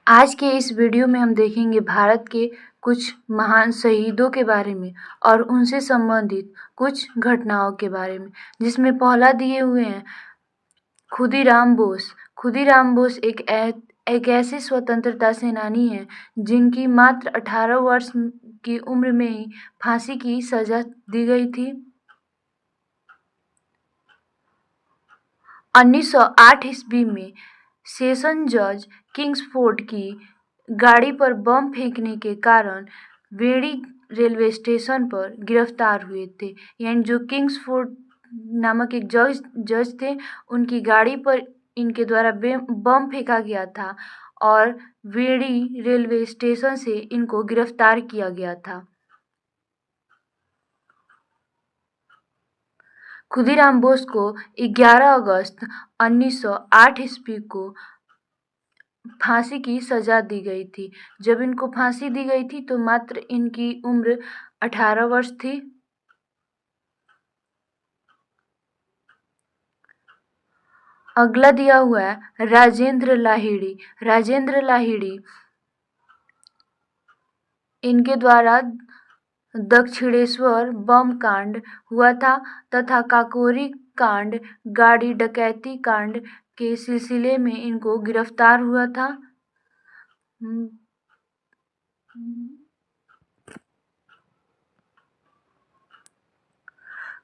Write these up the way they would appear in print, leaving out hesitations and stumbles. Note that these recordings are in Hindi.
आज के इस वीडियो में हम देखेंगे भारत के कुछ महान शहीदों के बारे में और उनसे संबंधित कुछ घटनाओं के बारे में, जिसमें पहला दिए हुए हैं खुदीराम बोस। खुदीराम बोस एक ऐसे स्वतंत्रता सेनानी हैं जिनकी मात्र 18 वर्ष की उम्र में ही फांसी की सजा दी गई थी। 1908 ईस्वी में सेशन जज किंग्सफोर्ड की गाड़ी पर बम फेंकने के कारण वेड़ी रेलवे स्टेशन पर गिरफ्तार हुए थे। यानी जो किंग्सफोर्ड नामक एक जज थे, उनकी गाड़ी पर इनके द्वारा बम फेंका गया था और वेड़ी रेलवे स्टेशन से इनको गिरफ्तार किया गया था। खुदीराम बोस को 11 अगस्त 1908 ईस्वी को फांसी की सजा दी गई थी। जब इनको फांसी दी गई थी तो मात्र इनकी उम्र 18 वर्ष थी। अगला दिया हुआ है राजेंद्र लाहिड़ी। राजेंद्र लाहिड़ी इनके द्वारा दक्षिणेश्वर बम कांड हुआ था तथा काकोरी कांड, गाड़ी डकैती कांड के सिलसिले में इनको गिरफ्तार हुआ था।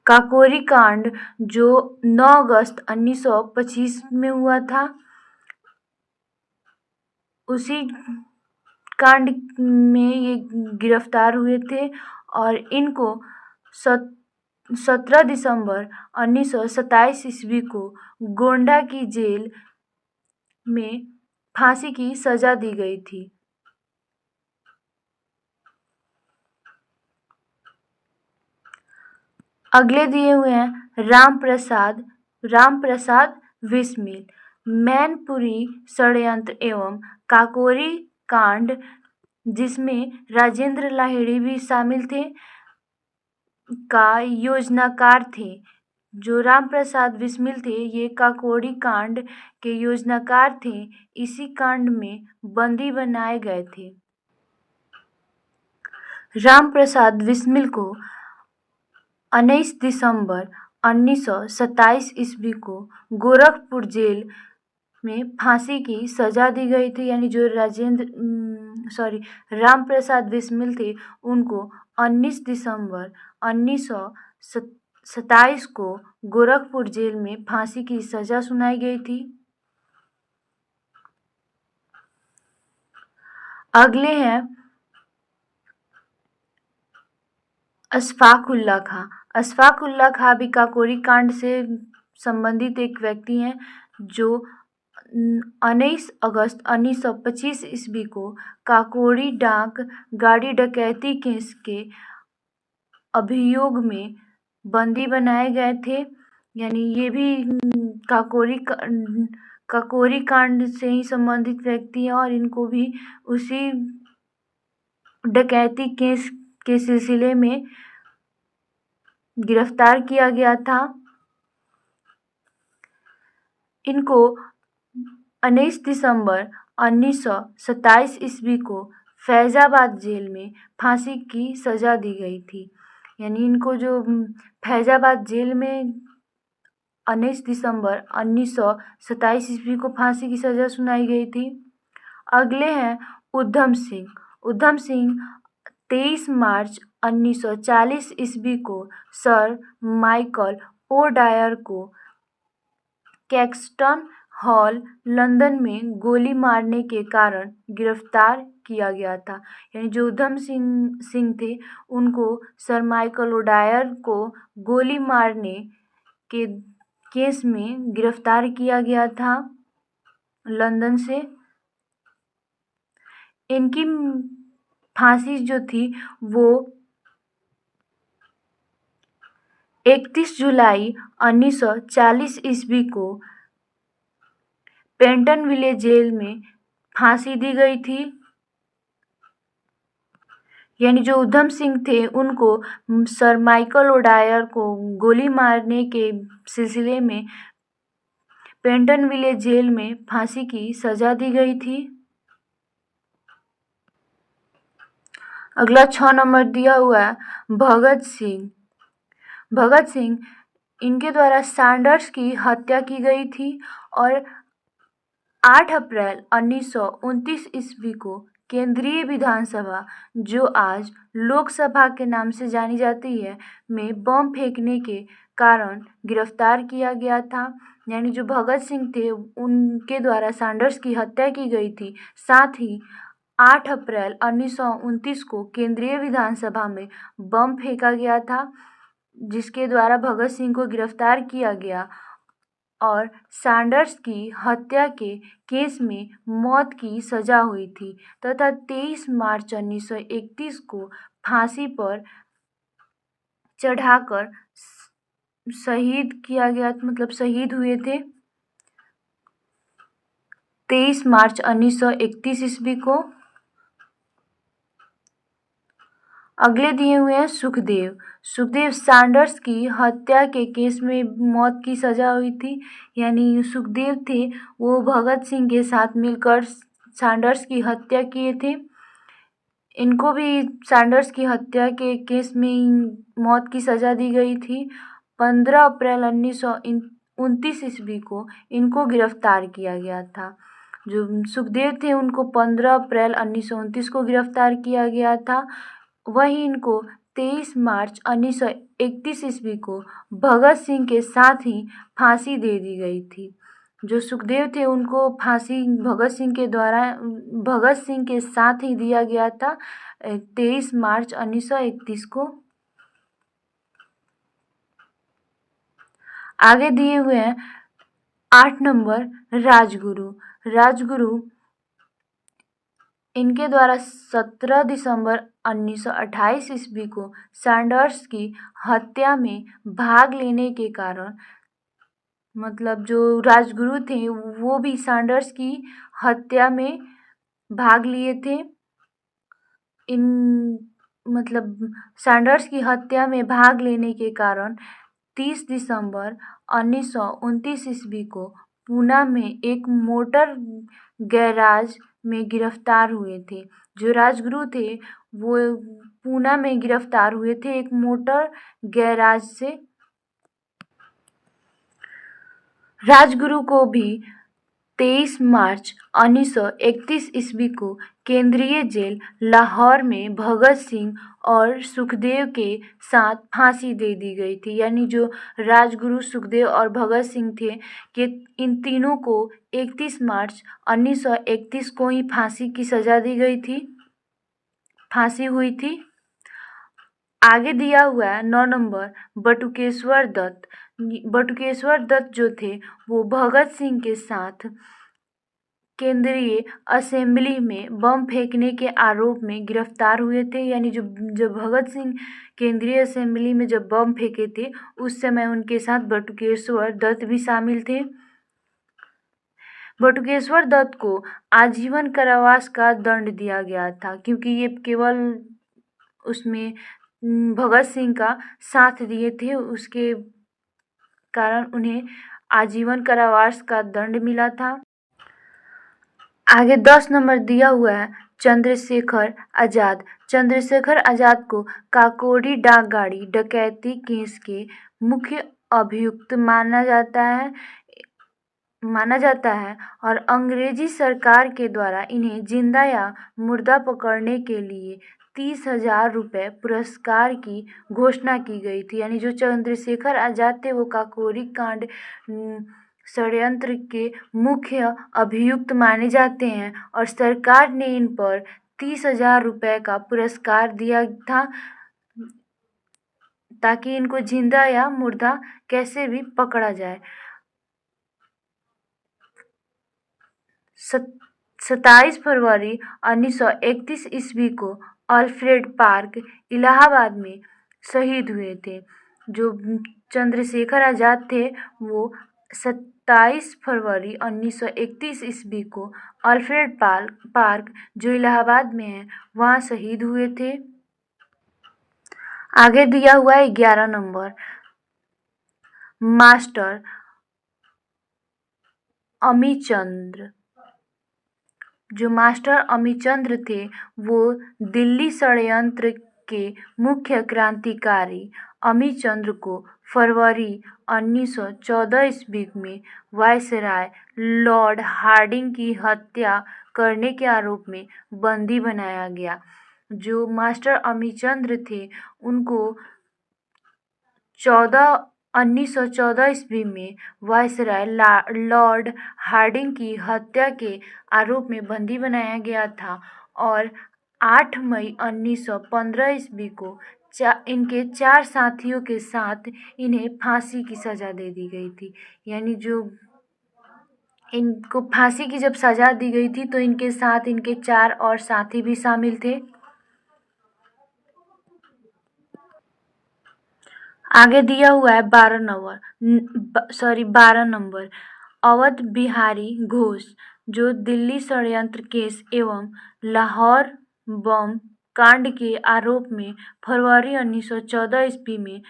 काकोरी कांड जो 9 अगस्त 1925 में हुआ था, उसी कांड में ये गिरफ्तार हुए थे और इनको 17 दिसंबर 1927 ईस्वी को गोंडा की जेल में फांसी की सजा दी गई थी। अगले दिए हुए हैं राम प्रसाद बिस्मिल। मैनपुरी षड्यंत्र एवं काकोरी कांड, जिसमें राजेंद्र लाहिड़ी भी शामिल थे, का योजनाकार थे। जो राम प्रसाद बिस्मिल थे, ये काकोरी कांड के योजनाकार थे। इसी कांड में बंदी बनाए गए थे। राम प्रसाद बिस्मिल को 19 दिसंबर 1927 ईस्वी को गोरखपुर जेल में फांसी की सजा दी गई थी। यानी जो राम प्रसाद बिस्मिल थे, उनको 19 दिसंबर 1927 को गोरखपुर जेल में फांसी की सजा सुनाई गई थी। अगले हैं अशफाक उल्ला खां। अशफाक उल्ला खां भी काकोरी कांड से संबंधित एक व्यक्ति हैं, जो 19 अगस्त 1925 ईस्वी को काकोरी डाक गाड़ी डकैती केस के अभियोग में बंदी बनाए गए थे। यानी ये भी काकोरी कांड से ही संबंधित व्यक्ति हैं और इनको भी उसी डकैती केस के सिलसिले में गिरफ्तार किया गया था। इनको 19 दिसंबर 1927 ईस्वी को फैजाबाद जेल में फांसी की सजा दी गई थी। यानी इनको जो फैजाबाद जेल में 19 दिसंबर 1927 ईस्वी को फांसी की सजा सुनाई गई थी। अगले हैं उधम सिंह। उधम सिंह 23 मार्च 1940 ईस्वी को सर माइकल ओ डायर को कैक्सटन हॉल लंदन में गोली मारने के कारण गिरफ्तार किया गया था। यानी जो उधम सिंह थे, उनको सर माइकल ओ डायर को गोली मारने के केस में गिरफ्तार किया गया था लंदन से। इनकी फांसी जो थी वो 31 जुलाई 1940 ईस्वी को पेंटनविले जेल में फांसी दी गई थी। यानी जो उधम सिंह थे, उनको सर माइकल ओ डायर को गोली मारने के सिलसिले में पेंटनविले जेल में फांसी की सजा दी गई थी। अगला 6 नंबर दिया हुआ है भगत सिंह। भगत सिंह इनके द्वारा सैंडर्स की हत्या की गई थी और 8 अप्रैल 1929 ईस्वी को केंद्रीय विधानसभा, जो आज लोकसभा के नाम से जानी जाती है, में बम फेंकने के कारण गिरफ्तार किया गया था। यानी जो भगत सिंह थे उनके द्वारा सैंडर्स की हत्या की गई थी। साथ ही 8 अप्रैल 1929 को केंद्रीय विधानसभा में बम फेंका गया था, जिसके द्वारा भगत सिंह को गिरफ्तार किया गया और सैंडर्स की हत्या के केस में मौत की सजा हुई थी तथा 23 मार्च 1931 को फांसी पर चढ़ाकर शहीद किया गया, मतलब शहीद हुए थे 23 मार्च 1931 ईस्वी को। अगले दिए हुए हैं सुखदेव। सुखदेव सैंडर्स की हत्या के केस में मौत की सजा हुई थी। यानी सुखदेव थे वो भगत सिंह के साथ मिलकर सैंडर्स की हत्या किए थे। इनको भी सैंडर्स की हत्या के केस में मौत की सजा दी गई थी। 15 अप्रैल 1929 ईस्वी को इनको गिरफ्तार किया गया था। जो सुखदेव थे उनको 15 अप्रैल 1929 को गिरफ्तार किया गया था। वहीं इनको 23 मार्च 1931 ईस्वी को भगत सिंह के साथ ही फांसी दे दी गई थी। जो सुखदेव थे उनको फांसी भगत सिंह के साथ ही दिया गया था 23 मार्च 1931 को। आगे दिए हुए हैं 8 नंबर राजगुरु। राजगुरु इनके द्वारा 17 दिसंबर 1928 ईस्वी को सैंडर्स की हत्या में भाग लेने के कारण, मतलब जो राजगुरु थे वो भी सैंडर्स की हत्या में भाग लिए थे। मतलब सैंडर्स की हत्या में भाग लेने के कारण 30 दिसंबर 1929 ईस्वी को पूना में एक मोटर गैराज में गिरफ्तार हुए थे। जो राजगुरु थे वो पूना में गिरफ्तार हुए थे एक मोटर गैराज से। राजगुरु को भी 23 मार्च 1931 ईस्वी को केंद्रीय जेल लाहौर में भगत सिंह और सुखदेव के साथ फांसी दे दी गई थी। यानी जो राजगुरु, सुखदेव और भगत सिंह थे कि इन तीनों को 31 मार्च 1931 को ही फांसी की सजा दी गई थी, फांसी हुई थी। आगे दिया हुआ है 9 नंबर बटुकेश्वर दत्त। बटुकेश्वर दत्त जो थे वो भगत सिंह के साथ केंद्रीय असेंबली में बम फेंकने के आरोप में गिरफ्तार हुए थे। यानी जब भगत सिंह केंद्रीय असेंबली में जब बम फेंके थे उस समय उनके साथ बटुकेश्वर दत्त भी शामिल थे। बटुकेश्वर दत्त को आजीवन कारावास का दंड दिया गया था, क्योंकि ये केवल उसमें भगत सिंह का साथ दिए थे, उसके कारण उन्हें आजीवन कारावास का दंड मिला था। आगे 10 नंबर दिया हुआ है चंद्रशेखर आजाद। चंद्रशेखर आजाद को काकोरी डाकगाड़ी डकैती केस के मुख्य अभियुक्त माना जाता है और अंग्रेजी सरकार के द्वारा इन्हें जिंदा या मुर्दा पकड़ने के लिए 30,000 रुपये पुरस्कार की घोषणा की गई थी। यानी जो चंद्रशेखर आजाद थे वो काकोरी कांड षड्यंत्र के मुख्य अभियुक्त माने जाते हैं और सरकार ने इन पर 30,000 रुपये का पुरस्कार दिया था ताकि इनको जिंदा या मुर्दा कैसे भी पकड़ा जाए। 27 फरवरी 1931 ईस्वी को अल्फ्रेड पार्क इलाहाबाद में शहीद हुए थे। जो चंद्रशेखर आजाद थे वो 27 फरवरी 1931 ईस्वी को अल्फ्रेड पार्क जो इलाहाबाद में है वहाँ शहीद हुए थे। आगे दिया हुआ है 11 नंबर मास्टर अमीचंद्र। जो मास्टर अमीचंद्र थे वो दिल्ली षड्यंत्र के मुख्य क्रांतिकारी अमीचंद्र को फरवरी 1914 ईस्वी में वायसराय लॉर्ड हार्डिंग की हत्या करने के आरोप में बंदी बनाया गया। जो मास्टर अमीचंद्र थे उनको 1914 ईस्वी में वायसराय लॉर्ड हार्डिंग की हत्या के आरोप में बंदी बनाया गया था और 8 मई 1915 ईस्वी को इनके 4 साथियों के साथ इन्हें फांसी की सज़ा दे दी गई थी। यानी जो इनको फांसी की जब सज़ा दी गई थी तो इनके साथ इनके 4 और साथी भी शामिल थे। आगे दिया हुआ है 12 नंबर अवध बिहारी घोष, जो दिल्ली षड्यंत्र केस एवं लाहौर बम कांड के आरोप में फरवरी 1914 ईस्वी में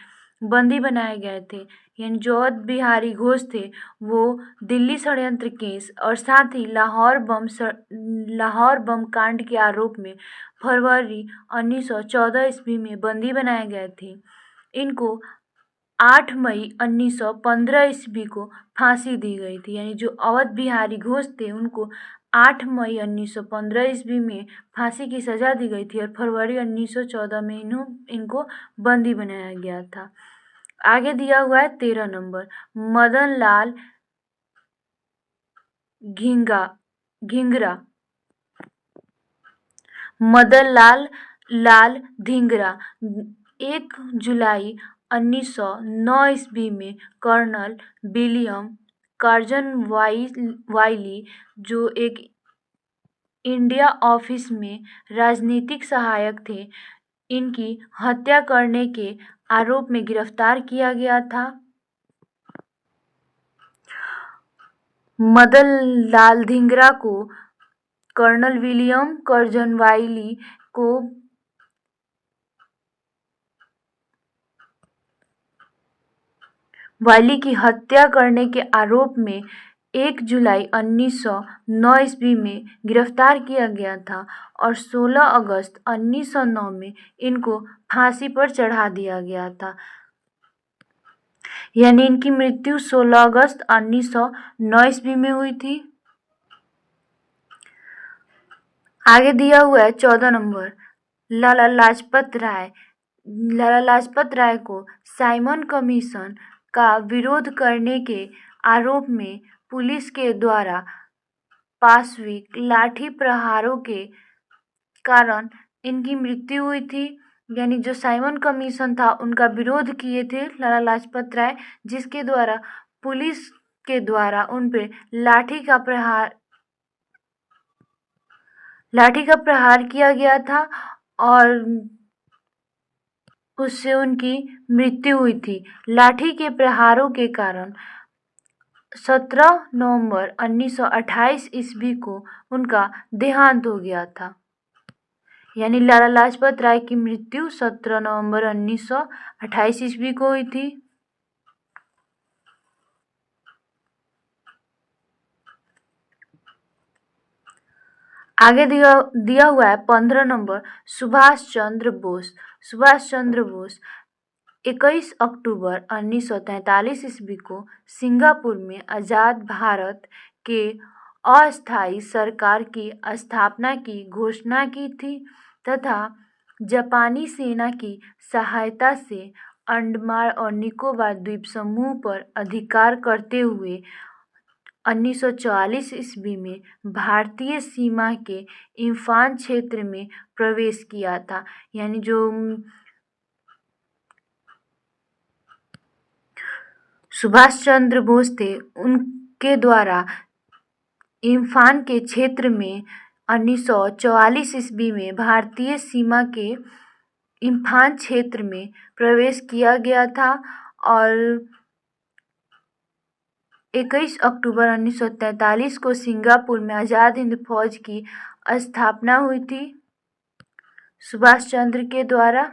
बंदी बनाए गए थे। यानी जो अवध बिहारी घोष थे वो दिल्ली षड्यंत्र केस और साथ ही लाहौर बम कांड के आरोप में फरवरी 1914 ईस्वी में बंदी बनाए गए थे। इनको 8 मई 1915 ईस्वी को फांसी दी गई थी। यानी जो अवध बिहारी घोष थे उनको 8 मई 1915 ईस्वी में फांसी की सज़ा दी गई थी और फरवरी 1914 में इनको बंदी बनाया गया था। आगे दिया हुआ है 13 नंबर मदन लाल घिंगरा। लाल धिंगरा 1 जुलाई 1909 ईस्वी में कर्नल विलियम कार्जन वाइली, जो एक इंडिया ऑफिस में राजनीतिक सहायक थे, इनकी हत्या करने के आरोप में गिरफ्तार किया गया था। मदन लाल धिंगरा को कर्नल विलियम कर्जन वाइली की हत्या करने के आरोप में 1 जुलाई 1909 ईस्वी में गिरफ्तार किया गया था और 16 अगस्त 1909 में इनको फांसी पर चढ़ा दिया गया था। यानी इनकी मृत्यु 16 अगस्त 1909 ईस्वी में हुई थी। आगे दिया हुआ है 14 नंबर लाला लाजपत राय को साइमन कमीशन का विरोध करने के आरोप में पुलिस के द्वारा पाशविक लाठी प्रहारों के कारण इनकी मृत्यु हुई थी। यानी जो साइमन कमीशन था उनका विरोध किए थे लाला लाजपत राय, जिसके द्वारा पुलिस के द्वारा उन पे लाठी का प्रहार किया गया था और उससे उनकी मृत्यु हुई थी। लाठी के प्रहारों के कारण 17 नवंबर 1928 ईस्वी को उनका देहांत हो गया था। यानी लाला लाजपत राय की मृत्यु 17 नवंबर 1928 ईस्वी को हुई थी। आगे दिया हुआ है 15 नंबर सुभाष चंद्र बोस 21 अक्टूबर 1943 ईस्वी को सिंगापुर में आज़ाद भारत के अस्थायी सरकार की स्थापना की घोषणा की थी तथा जापानी सेना की सहायता से अंडमान और निकोबार द्वीप समूह पर अधिकार करते हुए 1944 ईस्वी में भारतीय सीमा के इम्फाल क्षेत्र में प्रवेश किया था। यानी जो सुभाष चंद्र बोस थे उनके द्वारा इम्फाल के क्षेत्र में 1944 ईस्वी में भारतीय सीमा के इम्फाल क्षेत्र में प्रवेश किया गया था और 21 अक्टूबर 1943 को सिंगापुर में आज़ाद हिंद फौज की स्थापना हुई थी सुभाष चंद्र के द्वारा।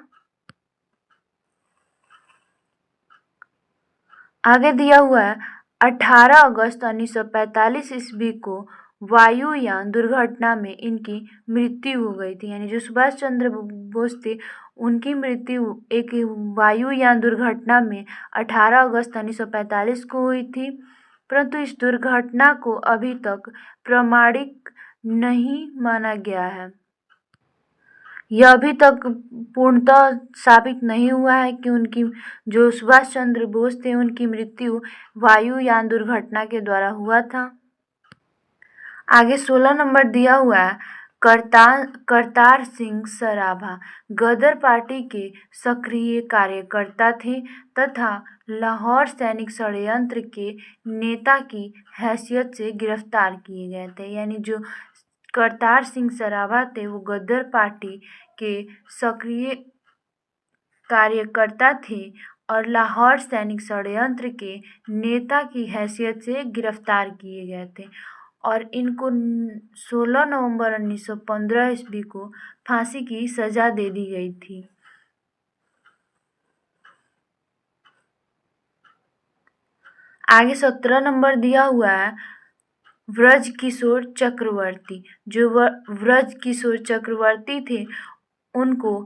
आगे दिया हुआ है 18 अगस्त 1945 ईस्वी को वायुयान दुर्घटना में इनकी मृत्यु हो गई थी। यानी जो सुभाष चंद्र बोस थे उनकी मृत्यु एक वायुयान दुर्घटना में 18 अगस्त 1945 को हुई थी, परंतु इस दुर्घटना को अभी तक प्रामाणिक नहीं माना गया है। यह अभी तक पूर्णतः साबित नहीं हुआ है कि उनकी जो सुभाष चंद्र बोस थे उनकी मृत्यु वायुयान दुर्घटना के द्वारा हुआ था। आगे 16 नंबर दिया हुआ है करतार सिंह सराभा गदर पार्टी के सक्रिय कार्यकर्ता थे तथा लाहौर सैनिक षड्यंत्र के नेता की हैसियत से गिरफ्तार किए गए थे। यानी जो करतार सिंह सराभा थे वो गदर पार्टी के सक्रिय कार्यकर्ता थे और लाहौर सैनिक षड्यंत्र के नेता की हैसियत से गिरफ्तार किए गए थे और इनको 16 नवंबर 1915 ईस्वी को फांसी की सजा दे दी गई थी। आगे 17 नंबर दिया हुआ है व्रज किशोर चक्रवर्ती। जो व्रज किशोर चक्रवर्ती थे उनको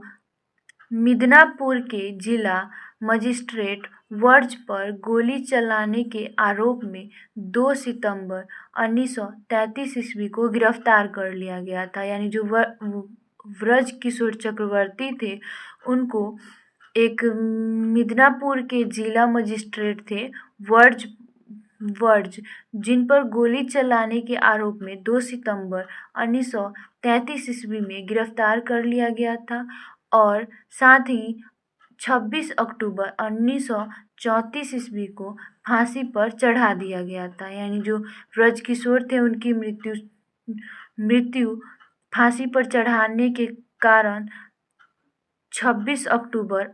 मिदनापुर के जिला मजिस्ट्रेट वर्ज पर गोली चलाने के आरोप में 2 सितंबर 1933 ईस्वी को गिरफ्तार कर लिया गया था। यानी जो व्रज किशोर चक्रवर्ती थे उनको एक मिदनापुर के जिला मजिस्ट्रेट थे वर्ज जिन पर गोली चलाने के आरोप में 2 सितंबर 1933 ईस्वी में गिरफ्तार कर लिया गया था और साथ ही 26 अक्टूबर 1934 ईस्वी को फांसी पर चढ़ा दिया गया था। यानी जो व्रज किशोर थे उनकी मृत्यु फांसी पर चढ़ाने के कारण 26 अक्टूबर